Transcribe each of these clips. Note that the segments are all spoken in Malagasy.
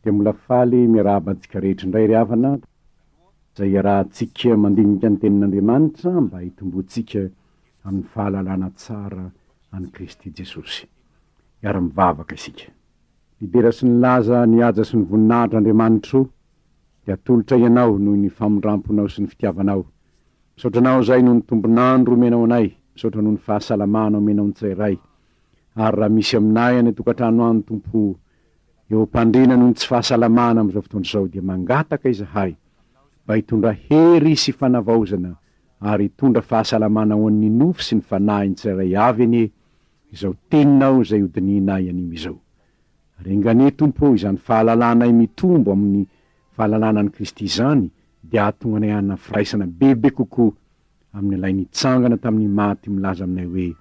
Dia mbola faly miarahaba antsika rehetra indray ry havana izay iarahantsika mandinika ny tenin'Andriamanitra mba hitomboantsika amin'ny fahalalana tsara an'i Kristy Jesosy. Miara-mivavaka isika. Libera sy ny laza, ny haja sy ny voninahitra Andriamanitra dia atolotra ianao noho ny famondramponao sy ny fitiavanao. Misaotranao izay noho ny tombonandro omenao anay, misaotra noho ny fahasalamana omenao ny tsirairay. Ary raha misy aminay any tokantrano any Tompo eo mpandrena noho ny tsy fahasalamana amin'izao fotoana izao dia mangataka izahay mba hitondra hery sy fanavaozana ary hitondra fahasalamana ho an'ny nofo sy ny fanahy ny tsirairay avy anie izao teninao izay hodininay animy izao. Rengane Tompo izany fahalalànay mitombo amin'ny fahalalànan'i Kristy izany dia ahatonga anay hanana firaisana bebe kokoa amin'ny ilay nitsangana tamin'ny maty milaza aminay hoe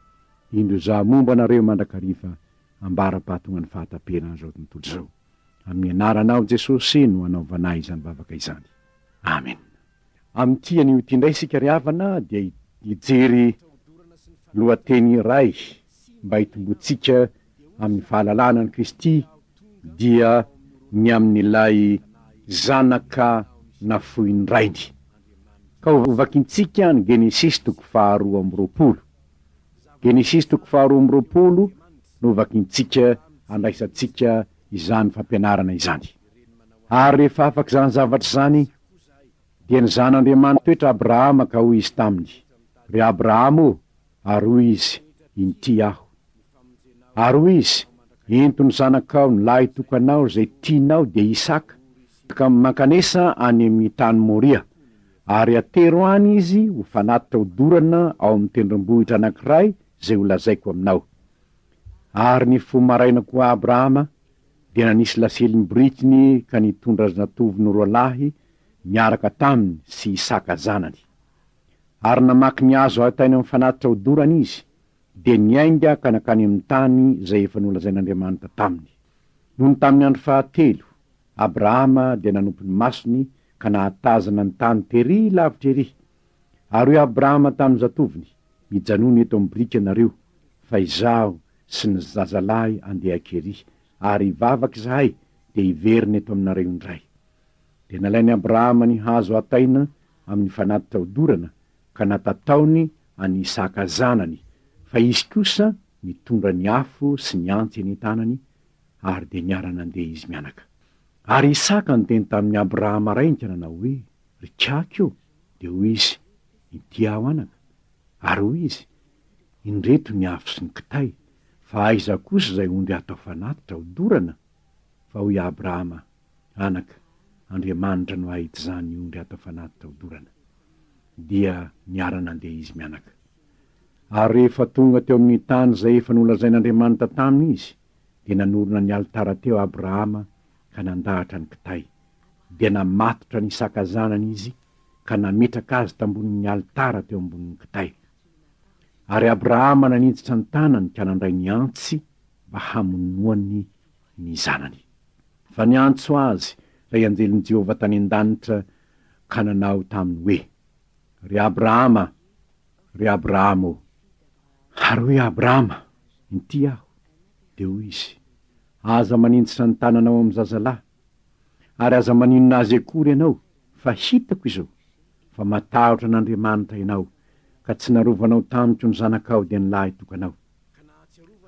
indro za momba anareo mandrakariva ambara-pahatonga ny fahatapena zao tontolo izao. Amin'ny anaranao Jesosy no anaovanay izany vavaka izany. Amen. Amin'ity an'io ity indray isika ry havana dia hijery lohateny iray mba hitomboantsika amin'ny fahalalàna ny Kristy dia ny amin'ilay Zanaka nafoin-drainy. Ka hovakintsika ny Genesis 2:20. Genesis 2:20 no hovakintsika andraisantsika izany fampianarana izany. Ary rehefa afaka izany zavatra izany dia ny zan'Andriamanitra toetra Abrahama ka hoy izy taminy, ry Abrahama ary hoy izy, inty aho. Ary hoy izy, ento ny zanakao ny lahy tokanao izay tianao dia Isaka, ka mankanesa any amin'ny tany Moria. Ary atero any izy ho fanatitra hodorana ao amin'ny tendrombohitra anankiray izay ho lazaiko aminao. Ary ny fomaraina koa Abrahama dia nanisy laseliny britiny ka nitondra natoviny roa lahy miaraka taminy sy Isaka zanany. Ary namaky ny hazo atainy amin'ny fanatitra hodorana izy dia niainga ka nakany amin'ny tany izay efa nolazain'Andriamanitra taminy. Nohony tamin'ny andro fahatelo Abrahama dia nanompo ny masony ka nahatazana ny tany tery lavitra ery. Ary hoe Abrahama tamin'ny zatoviny, mijanony eto amin'ny biriky anareo fa izaho sy ny zazalahy andehako ery, ary ivavaka izahay dia hiverina eto aminareo indray. Dia nalainy Abrahama ny hazo ataina amin'ny fanatitra hodorana ka natataony any Isaka zanany, fa izy kosa mitondra ny afo sy ny antsy eny tanany, ary dia niara nandeha izy mianaka. Ary Isaka niteny tamin'ny Abrahama rainika nanao hoe, rikako io, dia hoy izy, inty aho anaka. Ary hoy izy, indreto ny afo sy ny kitay, fa aiza kosa izay ondry atao fanatitra hodorana. Fa hoy Abrahama, anaka, Andriamanitra no ahita izany ondry atao fanatitra hodorana. Dia niara nandeha izy mianaka. Ary rehefa tonga teo amin'ny tany izay efa nolazain'Andriamanitra taminy izy, dia nanorona ny alitara teo Abrahama ka nandahatra ny kitay. Dia namatotra ny Isaka zanany izy ka nametraka azy tambonin'ny alitara teo ambonin'ny kitay. Ary Abrahama naniditra ny tanany ka nandray ny antsy mba hamonoany ny zanany. Fa ny antso azy ilay anjelin'i Jehovah tany an-danitra ka nanao taminy hoe, ry Abrahama, ry Abrahama. Ary hoe Abrahama, inty aho. Dia hoy izy, aza maninditra ny tananao amin'ny zazalahy, ary aza maninona azy akory ianao, fa hitako izao, fa matahotra n'Andriamanitra ianao, ka tsy narovanao tamiko ny zanakao dia ny lahy tokanao.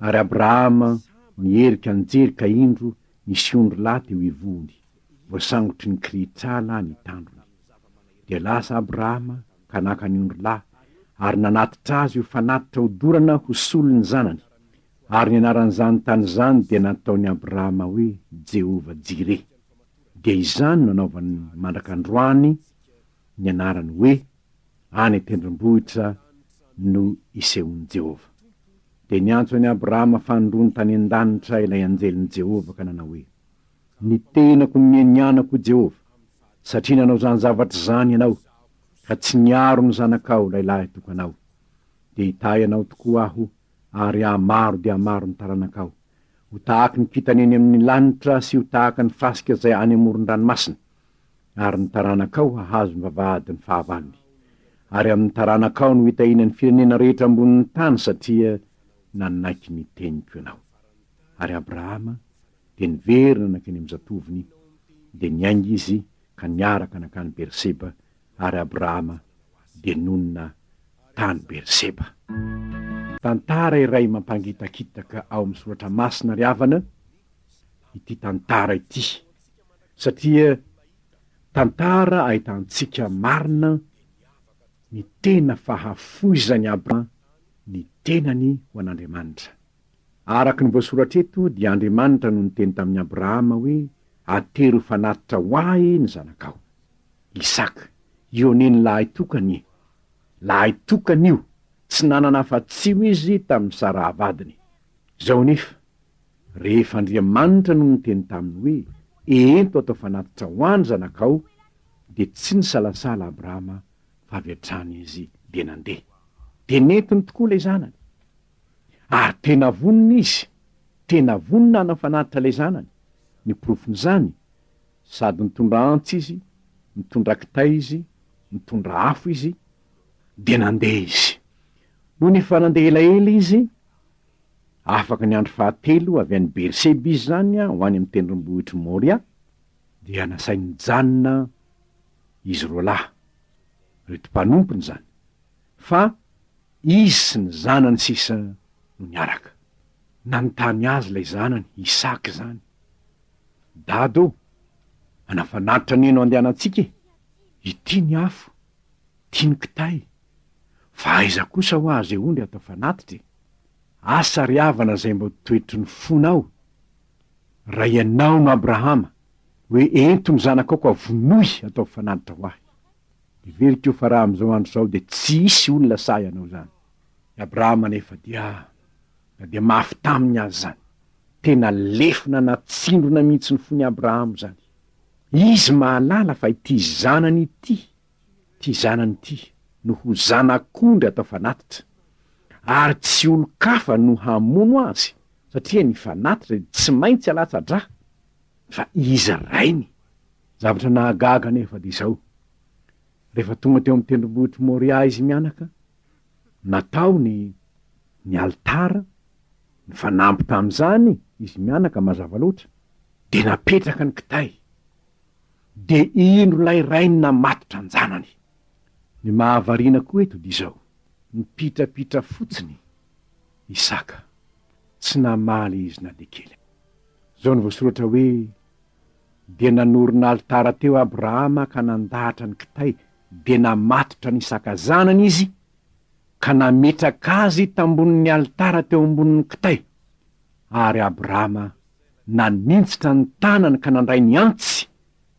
Ary Abrahama mierika anjerika indro nisy ondry lahy teo ivony, voasangotry ny kiritrala ny tandrony. Dia lasa Abrahama ka naka ny ondry lahy, ary nanatitra azy ho fanatitra hodorana ho solony zanany. Ary ny anaran'izany tany zany dia nataony Abrahama hoe Jehovah Jire. Dia izany nanaovany mandrakandroany ny anarany hoe any tendrombohitra no isehon'i Jehovah. Dia niantso any Abrahama fanondrony tany an-danitra ilay anjelin'i Jehovah ka nanao hoe, nitenako ny nianako Jehovah, satria nanao zany zavatra zany ianao, ka tsy niaro ny zanakao lailahy tokanao. Dia hitay anao tokoa aho, ary amaro dia amaro ny taranakao, ho tahaky ny kitany eny amin'ny lanitra sy ho tahaky ny fasika izay any amoron-dranomasina. Ary ny taranakao hahazo mivavahady ny fahavalony. Ary amin'ny taranakao no hitahinany firenena rehetra ambonin'ny tany satria nanaiky ny teniko ianao. Ary Abrahama dia niverina nakeny amin'ny zatoviny de niainga izy ka niaraka nakany Berseba, ary Abrahama de nonina tany Berseba. Tantara iray mampangitakitaka ao amin'ny soratra masina ry havana ity tantara ity, satria tantara ahitantsika marina ny tena fahafoizany Abrahama ny tenany ho an'Andriamanitra. Araky ny voasoratra eto dia Andriamanitra no niteny tamin'ny Abrahama hoe atery ho fanatitra ho ahy ny zanakao Isaka, ioneny lahy tokany, lahy tokany io, tsy nanana afa-tsy izy tamin'ny Sara vadiny. Zao nefa rehefa Andriamanitra no niteny taminy hoe ento atao fanatitra ho any zanakao, de tsy nisalasala Abrahama fa avy hatrany izy de nandeha. De nentiny tokoa lay zanany, ary tena vonona izy, tena vonona hanafanatitra lay zanany. Ny porofon'izany, sady mitondra antsy izy, mitondra kitay izy, mitondra afo izy, de nandeha izy. No nefa nandeha elaela izy, afaka ny andro fahatelo avy any Berseba izy zany ho any amin'ny tendrombohitry Moria, dia nasainy janona izy roa lahy, reto mpanompony zany, fa izy sy ny zanany sisa no niaraka. Nanontany azy lay zanany, Isaka zany, dado, anafanatitra neno andehanantsika ity ny afo, ty ny kitay, fa aiza kosa ho azy ondry atao fanatitra? Asa ry havana zay mbo toetry ny fonao, raha ianao no Abrahama, hoe ento ny zanakao ka vonoy atao fanatitra ho ahy. Iveriko fa raha am'izao andro zao de tsy hisy olona sa ianao zany. Abrahama nefa dia mafy taminy azy zany, tena lefina na tsindrona mihitsy ny fony Abrahama zany. Izy mahalala fa ity zanany ity no ho zanak'ondry atao fanatitra, ary tsy olo-kafa no hamono azy, satria ny fanatitra tsy maintsy alatsa-dra, fa izy rainy. Zavatra nahagaga nefa de izao, rehefa tonga teo amin'ny tendrombohitry Moria izy mianaka, natao ny altara, ny fanampy tam'izany izy mianaka mazava loatra, de napetraka ny kitay, de ino lay rainy namatotra ny zanany. Ny mahavarina koa eto de izao, mipitrapitra fotsiny Isaka, tsy namaly izy na de kely. Zao ny voasoratra hoe de nanorina altara teo Abrahama ka nandahatra ny kitay, de namatotra ny Isaka zanany izy, ka nametraka azy tambonin'ny altara teo ambonin'ny kitay. Ary Abrahama nanintsitra ny tanany ka nandray ny antsy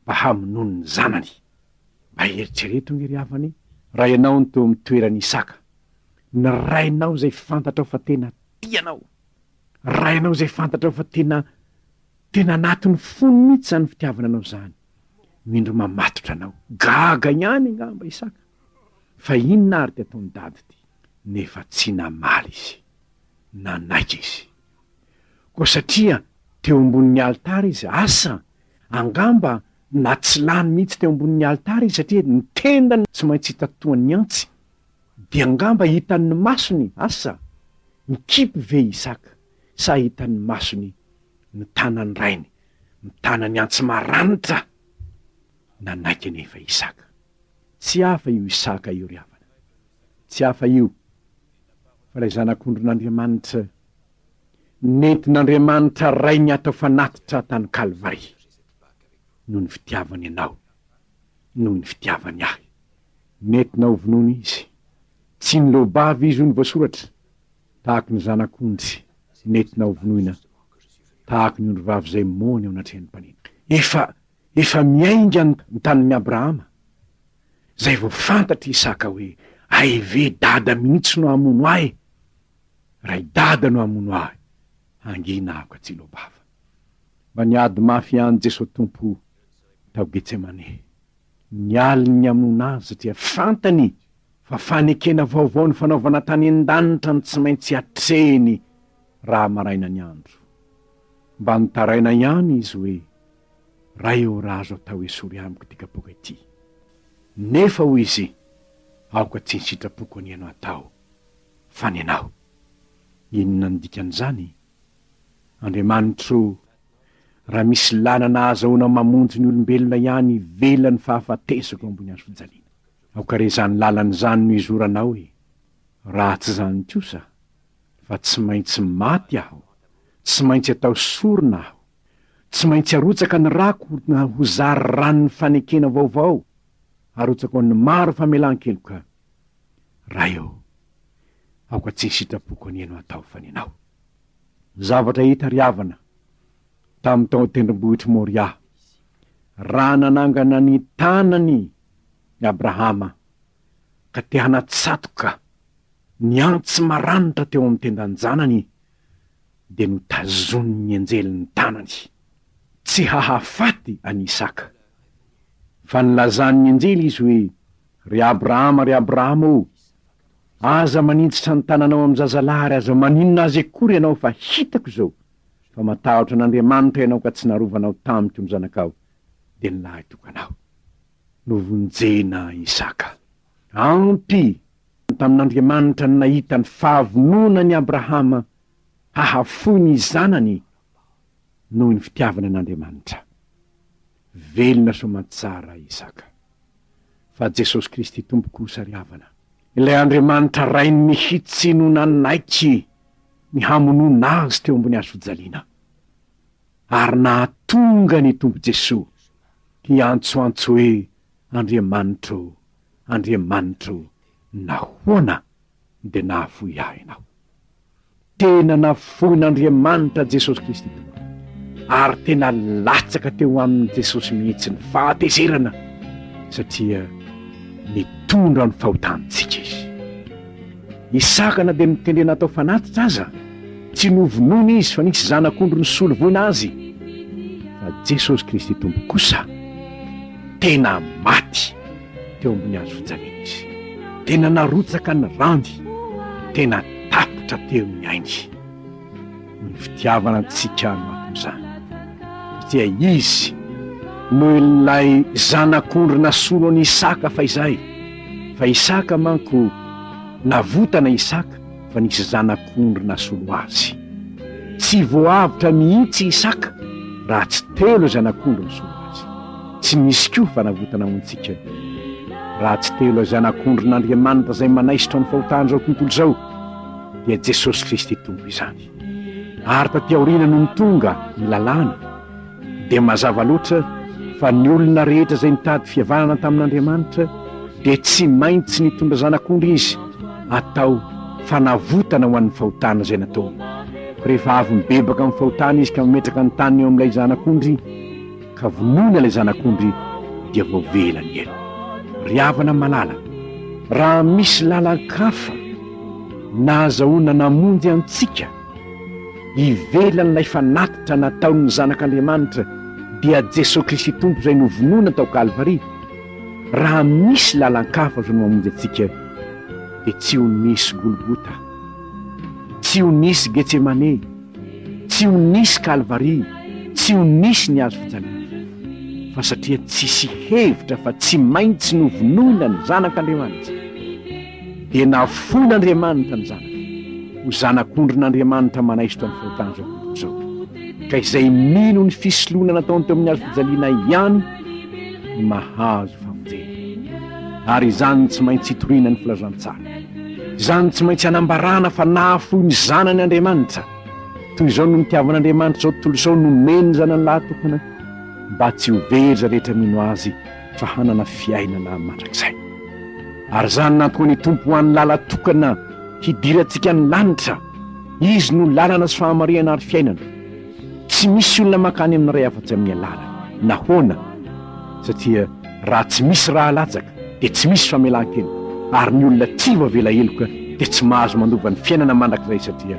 mba hamonoany ny zanany. Mba eritrereto ny ry havany, raha ianao ny teo amin'ny toeran'ny Isaka, ny rainao zay fantatrao fa tena tianao, rainao zay fantatrao fa tena anatin'ny fony mihitsy zany fitiavananao zany, mindro mamatotra anao. Gaga ihany ngamba Isaka, fa inona ary ty ataony dady ty? Nefa tsy namaly izy, nanaika izy. Koa satria teo ambonin'ny altara izy, asa angamba na tsy lany mihitsy teo ambonin'ny altara izy, satria ny tendany tsy maintsy hitatoany antsy, de angamba hitan'ny masony, asa mikipy ve Isaka, sa hitan'ny masony ny tanany rainy, ny tanany antsy maranitra? Nanaika nefa Isaka. Tsy hafa io Isaka io ry havana, tsy hafa io fa lay zanak'ondron'Andriamanitra, nentin'Andriamanitra rainy atao fanatitra tany Kalvari, noho ny fitiavany anao, noho ny fitiavany ahy. Nentina ho vonoiny izy, tsy ny lobavy izy ho ny voasoratra, tahaky ny zanak'ondry nentina ho vonoina, tahaky ny ondrovavy zay mony ao anatrehan'ny mpanety. Efa miainga ny tanin'ny Abrahama, zay vo fantatry Isaka hoe aive dada mihitsy no hamono ahy, raha i dada no hamono ahy, angina ako tsy lobava. Mba niady mafy any Jesoa tompo tao Getsemane, nialy ny hamono azy satria fantany fa fanekena vaovao ny fanaovana tany an-danitra ny tsy maintsy atreny raha maraina ny andro. Mba nitaraina ihany izy hoe raha eo raha azo atao hoe sory amiko ty kapoka ity, nefa ho izy aoka tsy ny sitrapoko any ianao atao fa ny anao. Inona ny dikan'izany? Andriamanitro raha misy lanana azahoana mamonjy ny olombelona ihany ivelany fahafatesako ambony hazo fijaliana. Aokare zany lalany zany no izoranao e, raha tsy zany kosa fa tsy maintsy maty aho, tsy maintsy atao sorona aho, tsy maintsy arotsaka ny rako ho zary ranony fanekena vaovao, arotsaka ny maro famelan-keloka. Raha eo aoka tsy sitrapoko any eno atao fanenao. Zavatra hita riavana tamin'ny tao tendrombohitry Moria, raha nanangana ny tanany Abrahama ka te hanatsatoka ny antsy maranitra teo amin'ny tendan-janany, de notazoniny anjeliny tanany tsy hahafaty any Isaka. Fa nilazan'ny anjely izy hoe, ry Abrahama o, aza manindritra ny tananao amin'ny zazalahary, aza maninona azy akory ianao fa hitako zao fa matahotra n'Andriamanitra ianao ka tsy narovanao tamiko ny zanakao, de nilahy tokanao. Novonjena Isaka ampy tamin'Andriamanitra ny nahita ny fahavononany Abrahama hahafoy ny zanany noho ny fitiavana n'Andriamanitra. Velona somatsara Isaka. Fa Jesosy Kristy Tompo kosa riavana, ilay Andriamanitra rainy mihitsy no nanaiky ny hamonona azy teo ambony hazo fijaliana, ary nahatonga ny Tompo Jesoa hiantsoantso hoe Andriamanitro, nahoana de nahafoy ahy ianao. Tena nafoin'Andriamanitra Jesosy Kristy Tompo, ary tena latsaka teo amin'ny Jesosy mihitsy ny fahatezerana, satria mitondra ny fahotanitsika izy. Isaka na de mitendrena atao fanatitra aza, tsy novonoina izy fa nisy zanak'ondro ny solovoina azy. Fa Jesosy Kristy Tompo kosa tena maty teo ambony hazo fijaliana izy, tena narotsaka ny randy, tena tapitra teo ny ainy ny fitiavana antsika no aton'izany, satria izy no ilay zanak'ondro nasolo any Isaka fa izay. Fa Isaka manko navotana Isaka fa nisy zanak'ondro nasolo azy. Tsy voavitra mihitsy Isaka raha tsy telo zanak'ondro nasolo azy. Tsy misy koa fa navotana amintsika raha tsy telo zanak'ondro n'Andriamanitra zay manaisitra ny fahotana zao tontolo zao, dia Jesosy Kristy Tompo izany. Ary taty aoriana no nitonga ny lalàna, de mazava loatra fa ny olona rehetra zay nitady fihavanana tamin'Andriamanitra de tsy maintsy nitondra zanak'ondro izy atao fanavotana ho an'ny fahotana zay natao. Rehefa avy mibebaka amin'ny fahotana izy ka mimetraka ny tany eo amin'ilay zanak'ondry, ka vonoina ilay zanak'ondry, dia voavelany elo. Riavana malala, raha misy lalan-kafa na azahoana namonjy antsika ivelan'ilay fanatitra nataon'ny Zanak'Andriamanitra, dia Jesosy Kristy Tompo zay novonoina tao Kalvari. Raha misy lalan-kafa zao no mamonjy antsika, de tsy ho nisy Golgota, tsy ho nisy Getsemane, tsy ho nisy Kalvari, tsy ho nisy ny hazo fijaliana, fa satria tsisy hevitra fa tsy maintsy novonoina ny Zanak'Andriamanitra, de nafoin'Andriamanitra ny Zanaka ho zanak'ondro n'Andriamanitra manaisitra ny fahotana zao tontolo zao. Ka izay mino ny fisoloana nataony teo amin'ny hazo fijaliana ihany ny mahazo famonjena. Ary izany tsy maintsy hitoriana ny filazantsara, izany tsy maintsy hanambarana fa nahafoy ny zanany Andriamanitra. Toy izao no nitiavan'Andriamanitra zao tontolo zao nomeny zanany lahatokana, mba tsy ho very rehetra mino azy fa hanana fiainana mandrakizay. Ary zany nantoko ny Tompo ho an'ny lala tokana hidirantsika ny lanitra, izy no lalana sy fahamariana ary fiainana. Tsy misy olona makany amin'ny ray afa-tsy amin'ny alala. Nahoana? Satria raha tsy misy raha latsaka de tsy misy famelan-kelo, ary ny olona tsy voavela heloka de tsy mahazo mandova ny fiainana mandrakizay, satria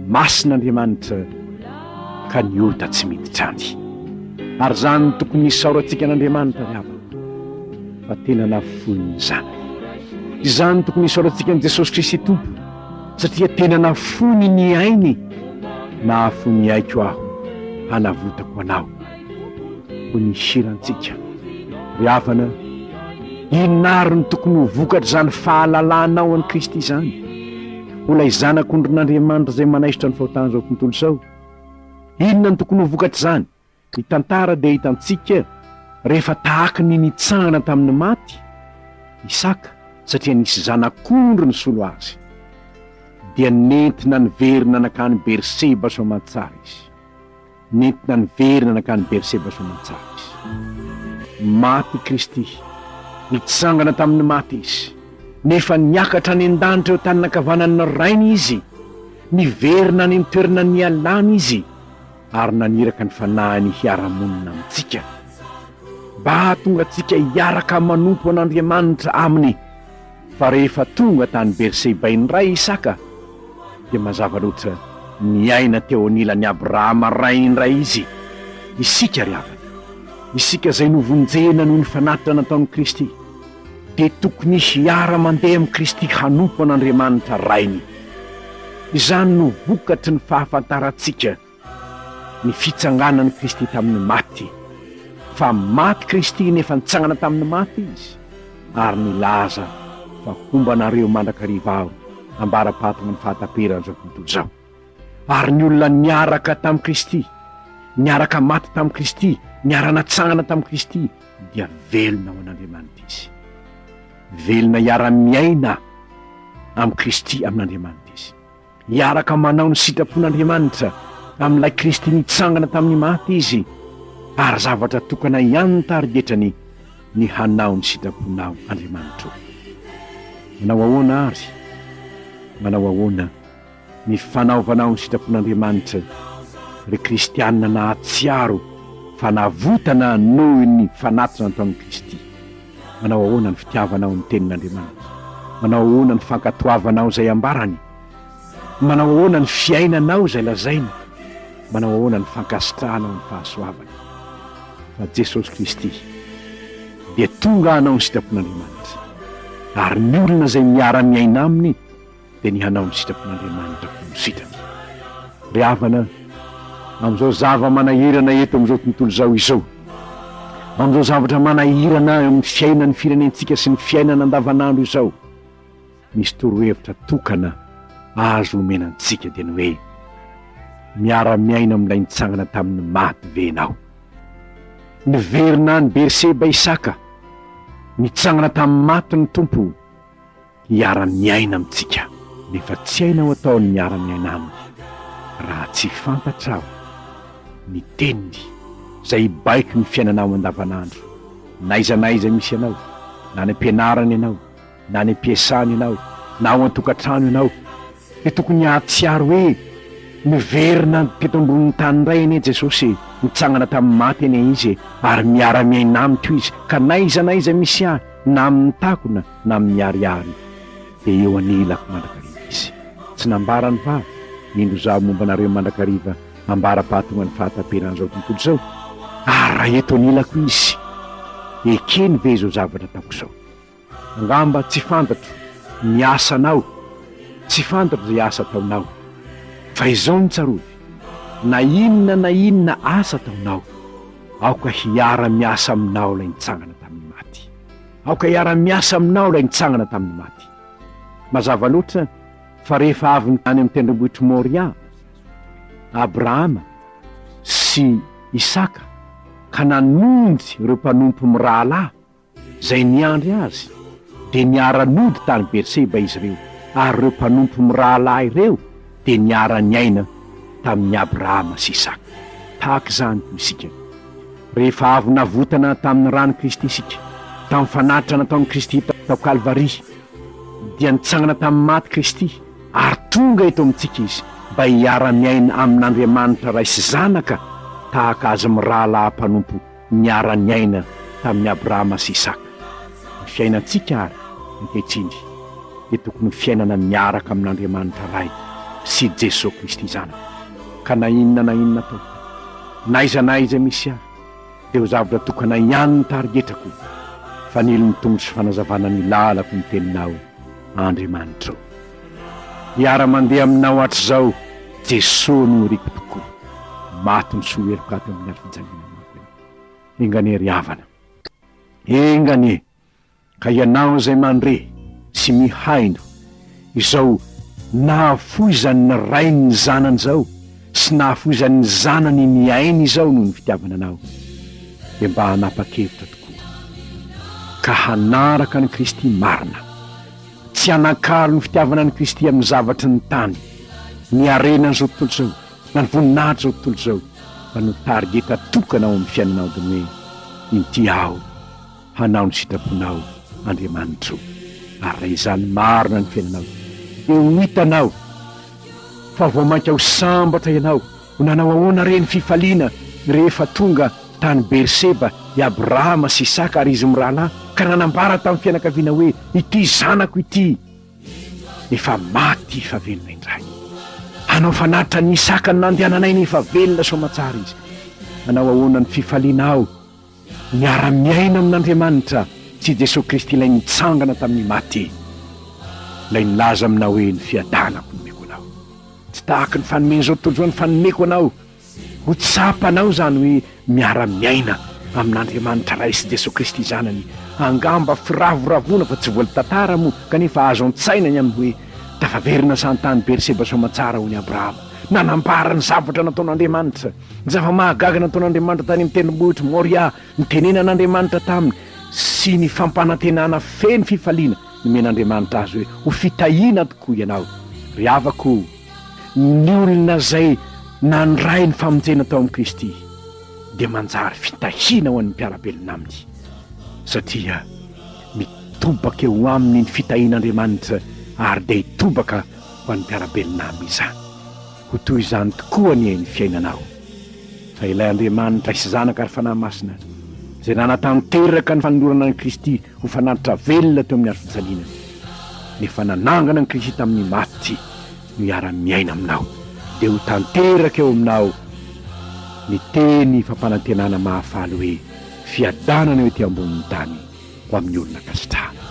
masin'Andriamanitra ka ny ota tsy miditrany. Ary zany no tokony hisaorantsika n'Andriamanitra riavana, fa tena nafoy ny zanany. Izany no tokony hisaorantsika ny Jesosy Kristy Tompo, satria tena nafony ny ainy, nahafoy ny aiko aho, hanavotako anao. Ho ny hirantsika riavana, inona ny tokony ho vokatra zany fahalalanao an'i Kristy zany, ho lay zanak'ondro n'Andriamanitra zay manaisitra ny fahotana zao tontolo zao. Inona ny tokony ho vokatra zany? Ny tantara dia hitantsika rehefa tahaka ny nitsangana tamin'ny maty Isaka, satria nisy zanak'ondro ny solo azy, dia nentina niverina nakany Berseba soamantsara izy. Nentina niverina nakany Berseba soamantsara izy. Maty Kristy, nitsangana tamin'ny maty izy, nefa niakatra ny an-danitra eo tany nakavanan'ny rainy izy, niverina ny toerana ny alana izy, ary naniraka ny fanahiny hiara-monina amintsika, mba hahatonga antsika hiaraka manompo an'Andriamanitra aminy. Fa rehefa tonga tany Berseba indray Isaka, dia mazava loatra niaina teo anilany Abrahama rainy indray izy. Isika ry havana, isika zay novonjena noho ny fanatitra nataon'i Kristy, dia tokony hiara mandeha amin'i Kristy hanompo an'Andriamanitra rainy. Izany no vokatry ny fahafantarantsika ny fitsanganan'i Kristy tamin'ny maty. Fa maty Kristy nefa nitsangana tamin'ny maty izy, ary nilaza fa hombanareo mandrakariva aho ambara-patana ny fahataperana zao tontolo zao. Ary ny olona niaraka tamin'i Kristy, niaraka maty tamin'i Kristy, niara-natsangana tamin'i Kristy, dia velona ao an'Andriamanitra izy. Velona hiara-miaina amin'i Kristy amin'Andriamanitra izy. Hiaraka manao ny sitrapon'Andriamanitra amin'ilay Kristy nitsangana tamin'ny maty izy, ary zavatra tokana ihany tarigetrany ny hanao ny sitraponao Andriamanitra. Manao ahoana ary? Manao ahoana ny fanaovanao ny sitrapon'Andriamanitra ry kristianina nahatsiaro fanavotana noho ny fanatitra nataon'i Kristy? Manao ahoana ny fitiavanao ny tenin'Andriamanitra? Manao ahoana ny fankatoavanao zay ambarany? Manao ahoana ny fiainanao zay lazainy? Manao ahoana ny fankasitrahanao ny fahasoavany? Fa Jesosy Kristy dia tonga hanao ny sitrapon'Andriamanitra, ary ny olona zay miara-miaina aminy dia ny hanao ny sitrapon'Andriamanitra ny sitrany. Ry havana, amin'izao zava-manahirana eto amin'izao tontolo zao izao, amin'izao zavatra manahirana amin'ny fiainan'ny firenentsika sy ny fiainana andavanandro izao, misy torohevitra tokana azo omenantsika dia ny hoe miara-miaina amin'ilay nitsangana tamin'ny maty venao. Niverina ny Berseba Isaka, nitsangana tamin'ny maty ny tompo, hiara-miaina amintsika, nefa tsy hainao ataony miara-miaina aminy raha tsy fantatrao ny teniny zay baiko ny fiainanao andavanandro. Naiza misy ianao, na ny ampianarana ianao, na ny ampiasana ianao, na ao an-tokantrano ianao, dia tokony hahatsiaro hoe miverina teto ambonin'ny tany indray anie Jesosy, nitsangana tamin'ny maty anie izy, ary miara-miaina aminy toy izy. Ka naiza misy ahy, na amin'ny takona na amin'ny ariary, dia eo anilako mandrakariva izy. Tsy nambarany vavy indro zaho momba anareo mandrakariva ambara-pahatonga ny fahataperana zao tontolo zao, ary raha eto anilako izy, ekeny ve zao zavatra ataoko zao? Angamba tsy fantatro ny asanao, tsy fantatro zay asa ataonao, fa izao ny tsarody, na inona asa ataonao, aoka hiara-miasa aminao lay nitsangana tamin'ny maty, aoka hiara-miasa aminao lay nitsangana tamin'ny maty. Mazava loatra fa rehefa avy any amin'ny tendrombohitry Moria, Abrahama sy Isaka ka nanonjy ireo mpanompo mirahalahy zay niandry azy, dia niara-nody tany Berseba izy ireo, ary ireo mpanompo mirahalahy ireo dia niara-niaina tamin'ny Abrahama sy Isaka. Tahaka izany koa isika, rehefa avy navotana tamin'ny rano Kristy isika, tamin'ny fanatitra nataon'i Kristy tao Kalvaria, dia nitsangana tamin'ny maty Kristy, ary tonga eto amintsika izy mba hiara-miaina amin'Andriamanitra ray sy zanaka, tahaka azy mirahalahy mpanompo niara-niaina tamin'ny Abrahama sy Isaka. Ny fiainantsika ary ankehitriny dia tokony fiainana miaraka amin'Andriamanitra ray sy Jesosy Kristy zanaka. Ka na inona tao, naiza misy ahy, dia ho zavatra tokana ihany ny tarigetrako, fa nilo ny tongo sy fanazavana ny lalako ny teninao Andriamanitra. Hiara-mandeha aminao hatr'izao Jesosy no riko tokoa, maty ny soheriko ato amin'ny ari-fijaliana mako. Engane ry havana, engane, ka ianao zay mandre sy mihaino izao nahafoizany ny rainy ny zanany zao, sy nahafozan'ny zanany ny ainy izao noho ny fitiavana anao dia mba hanapa-kevitra tokoa ka hanaraka ny Kristy marina, tsy hanakalo ny fitiavana ny Kristy amin'ny zavatry ny tany, ny arenany zao tontolo zao, na ny voninahitra zao tontolo zao, fa no targeta tokanao amin'ny fiainanao dia hoe inty aho hanao ny sitraponao Andriamanitra ary raha izany marina ny fiainanao dia ho hitanao fa vao mainka ho sambatra ianao ho nanao ahoana reny fifaliana rehefa tonga tany Berseba i Abrahama sy Isaka ary izy mirahalahy ka nanambara tamin'ny fianakaviana hoe ity zanako ity efa maty fa velona indray. Hanao fanatitra ny Isaka ny nandehananay nefa velona soamatsara izy. Hanao ahoana ny fifalianao miara-miaina amin'Andriamanitra tsy Jesosy Kristy ilay nitsangana tamin'ny maty, ilay nilaza aminao hoe ny fiadanako nomeko anao, tsy tahaka ny fanomeny zao tontolo zao ny fanomeko anao, ho tsapanao zany hoe miara-miaina amin'Andriamanitra ray sy Jesosy Kristy zanany. Angamba firavoravona fa tsy vola tantara moa kanefa azo an-tsaina ny amin'ny hoe tafaverina santany Berseba soamatsara ho ny Abrahama, nanambara ny zavatra nataon'Andriamanitra, ny zava-mahagaga nataon'Andriamanitra tany amin'ny tendrombohitra Moria, ny tenenan'Andriamanitra taminy sy ny fampanantenana feno fifaliana nomen'Andriamanitra azy hoe ho fitahiana tokoa ianao. Ry havako, ny olona zay nandray ny famonjena tao amin'ny Kristy dia manjary fitahiana ho an'ny mpiarabelona aminy, satria mitobaka eo aminy ny fitahian'Andriamanitra ary dia hitobaka ho an'ny mpiarabelona aminy izany. Ho toy izany tokoa ny fiainanao fa ilay Andriamanitra sy Zanaka ary fanahy masina zay nanatanteraka ny fanolorana ny Kristy ho fanatitra velona teo amin'ny azo-fijaliana, nefa nanangana ny Kristy tamin'ny maty no hiara-miaina aminao dia ho tanteraka eo aminao ny teny fampanantenana mahafaly hoe fiadanana eo ety ambonin'ny tany ho amin'ny olona kasitrahana.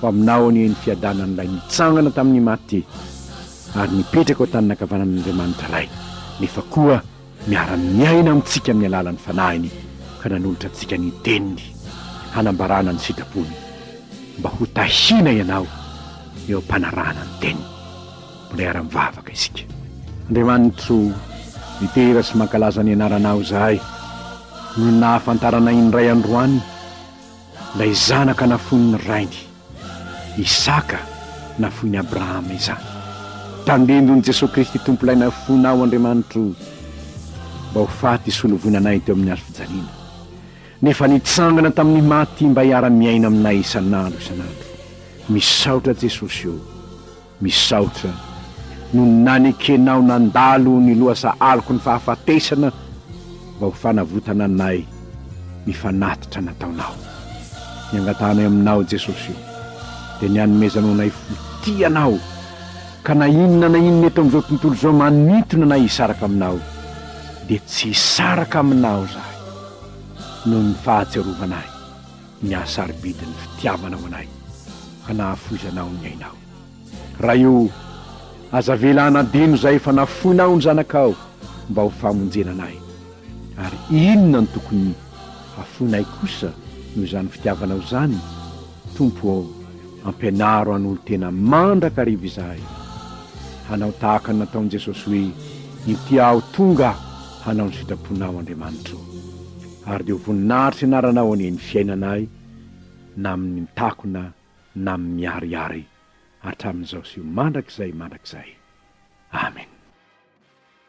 Ho aminao ny fiadanan'ilay nitsangana tamin'ny maty ary nipetraka ao tany nakavanan'Andriamanitra ray, nefa koa miara-miaina amintsika amin'ny alalan'ny fanahiny ka nanolotra antsika ny teniny hanambarana ny sitrapony mba ho tahina ianao eo am-panarahana ny teniny. Mbola iara-mivavaka isika. Andriamanitro mitera sy mankalaza ny anaranao zahay no nahafantaranay indray androany lay zanaka nafoin'ny rainy, Isaka nafoin'ny Abrahama izany. Tandendony Jesosy Kristy tompo ilay nafoinao Andriamanitro mba ho faty solovonanay teo amin'ny azo fijaliana, nefa nitsangana tamin'ny maty mba hiara-miaina aminay isanandro. Misaotra Jesosy eo, misaotra no nanekenao nandalo ny loasa aloko ny fahafatesana mba ho fanavotana anay mifanatitra nataonao. Niangatanay aminao Jesosy eo dia nianomezanao nay fotianao ka na inona na inona eto amin'izao tontolo izao manintona nay hisaraka aminao dia tsy hisaraka aminao zahay noho ny fahatsiarovanay ny ahasaribidiny fitiavanao anay ka nahafozanao ny ainao. Raha io aza velana dino zay fa nafoinao ny zanakao mba ho famonjena anay, ary inona ny tokony hafonay kosa noho izany fitiavanao zany. Tompo ao ampianaro an'olo tena mandraka arivo izahay hanao tahaka ny nataon'i Jesosy hoe inty aho tonga hanao ny sitraponao Andriamanitra, ary dia ho voninahitra ianaranao any ny fiainanay na amin'ny takona na amin'ny miariary hatramin'izao sy mandrakizay. Amen.